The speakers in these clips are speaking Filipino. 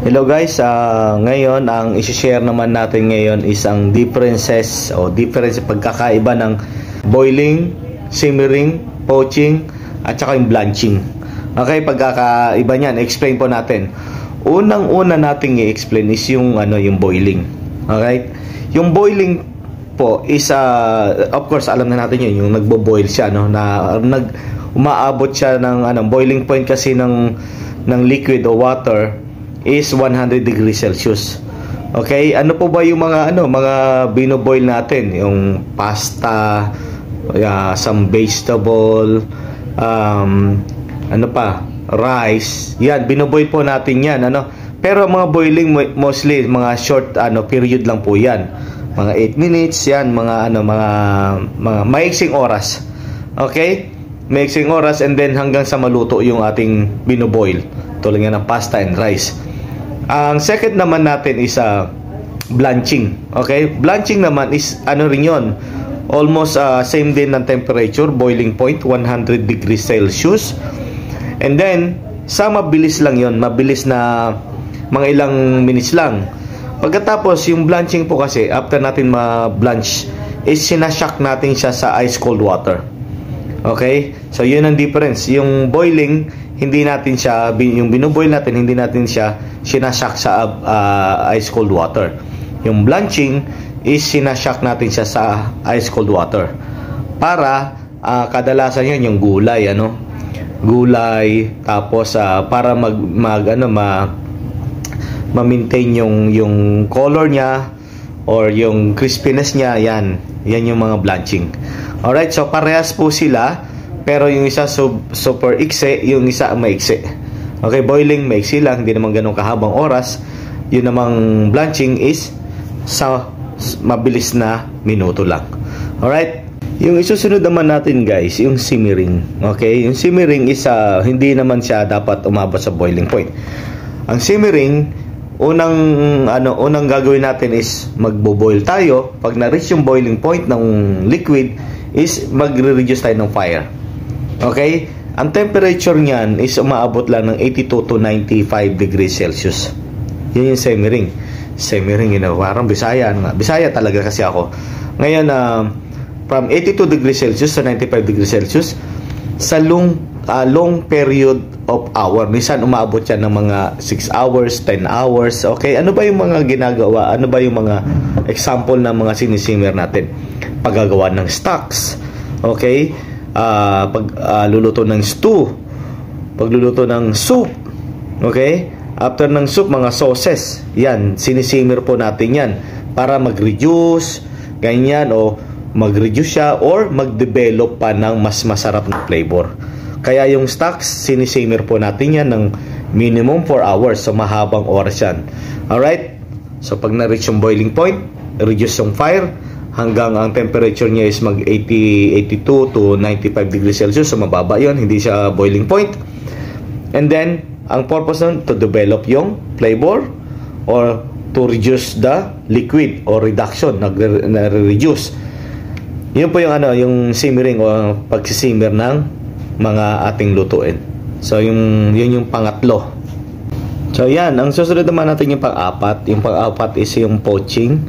Hello guys, ngayon ang isi-share naman natin ngayon is ang difference pagkakaiba ng boiling, simmering, poaching at saka yung blanching. Okay, pagkakaiba niyan, explain po natin. Unang-una nating i-explain is yung yung boiling. Okay? Yung boiling po is of course alam na natin yun, yung nagbo-boil siya umaabot siya ng boiling point kasi ng liquid o water is 100 degrees Celsius. Okay? Ano po ba yung mga bino-boil natin? Yung pasta, some vegetable, rice. Yan, bino-boil po natin yan, Pero mga boiling mostly mga short period lang po yan. Mga 8 minutes yan, mga maiksing oras. Okay? Maiksing oras and then hanggang sa maluto yung ating bino-boil. Tulad nga ng pasta and rice. Ang second naman natin is blanching. Okay? Blanching naman is rin yun. Almost same din ng temperature, boiling point 100 degrees Celsius. And then mabilis lang yun, mabilis na mga ilang minutes lang. Pagkatapos yung blanching po kasi after natin ma-blanch is sinashock natin siya sa ice cold water. Okay? So yun ang difference. Yung boiling, hindi natin siya, yung binoboil natin, hindi natin siya sinashock sa ice cold water. Yung blanching is sinashock natin siya sa ice cold water. Para kadalasan yan yung gulay, gulay, tapos para ma-maintain yung color niya or yung crispiness niya, yan yung mga blanching. Alright, so parehas po sila, pero yung isa super ikse, yung isa maikse. Okay, boiling maiksi lang, hindi naman ganun kahabang oras. Yun namang blanching is sa mabilis na minuto lang. Alright, yung isusunod naman natin guys, yung simmering. Okay, yung simmering is hindi naman siya dapat umabot sa boiling point. Ang simmering, unang gagawin natin is magbo-boil tayo. Pag na-reach yung boiling point ng liquid is magre-reduce tayo ng fire. Okay? Ang temperature niyan is umaabot lang ng 82 to 95 degrees Celsius. Yan yung simmering. Simmering, parang Bisaya. Bisaya talaga kasi ako. Ngayon, from 82 degrees Celsius to 95 degrees Celsius, sa long period of hour. Minsan umaabot yan ng mga 6 hours, 10 hours. Okay? Ano ba yung mga ginagawa? Ano ba yung mga example ng mga sinisimmer natin? Paggagawa ng stocks. Okay? Pagluluto ng stew, pagluluto ng soup. Okay? After ng soup, mga sauces. Yan, sinisimmer po natin yan para mag-reduce, ganyan, o mag-reduce siya or mag-develop pa ng mas masarap na flavor. Kaya yung stocks, sinisimmer po natin yan ng minimum 4 hours. So, mahabang oras yan. Alright? So, pag na-reach yung boiling point, reduce yung fire hanggang ang temperature niya is mag 82 to 95 degrees Celsius. So, mababa yun. Hindi siya boiling point. And then, ang purpose nun, to develop yung flavor or to reduce the liquid or reduction, na-reduce. Yun po yung yung simmering o pagsisimmer ng mga ating lutuin. So, yun yung pangatlo. So, yan. Ang susunod naman natin yung pang-apat. Yung pang-apat is yung poaching.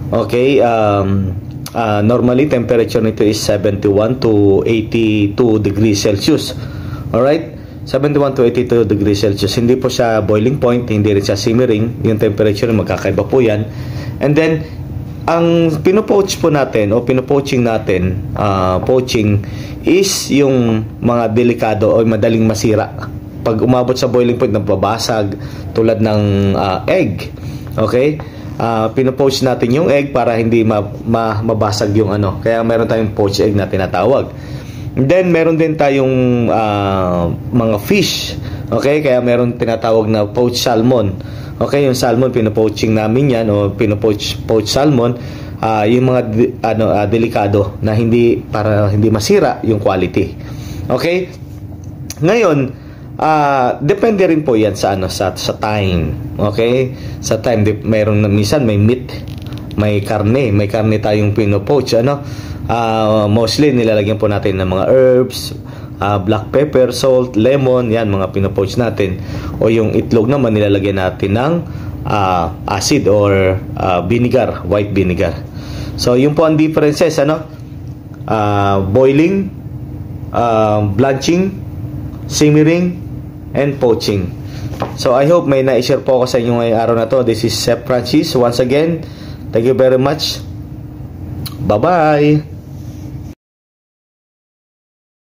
Okay, normally temperature nito is 71 to 82 degrees Celsius. Alright, 71 to 82 degrees Celsius. Hindi po siya boiling point, hindi rin siya simmering. Yung temperature magkakaiba po yan. And then, ang pinopoach po natin o pinopoaching natin, poaching is yung mga delikado o madaling masira. Pag umabot sa boiling point, nababasag tulad ng egg. Okay? Pinopoach natin yung egg para hindi mabasag yung Kaya meron tayong poached egg na tinatawag. And then meron din tayong mga fish. Okay? Kaya meron tinatawag na poached salmon. Okay, yung salmon pinopoaching namin yan o poached salmon, yung mga delikado na para hindi masira yung quality. Okay? Ngayon, depende rin po yan sa time. Okay? Sa time, minsan may meat, may karne tayong pinopoach. Mostly nilalagyan po natin ng mga herbs, black pepper, salt, lemon, yan mga pinopoach natin. O yung itlog naman nilalagyan natin ng acid or vinegar, white vinegar. So yun po ang differences, ano? Boiling, blanching, simmering, and poaching. So I hope may na-share po ako sa inyo ngayong araw na to. This is Chef Francis. Once again, thank you very much. Bye-bye.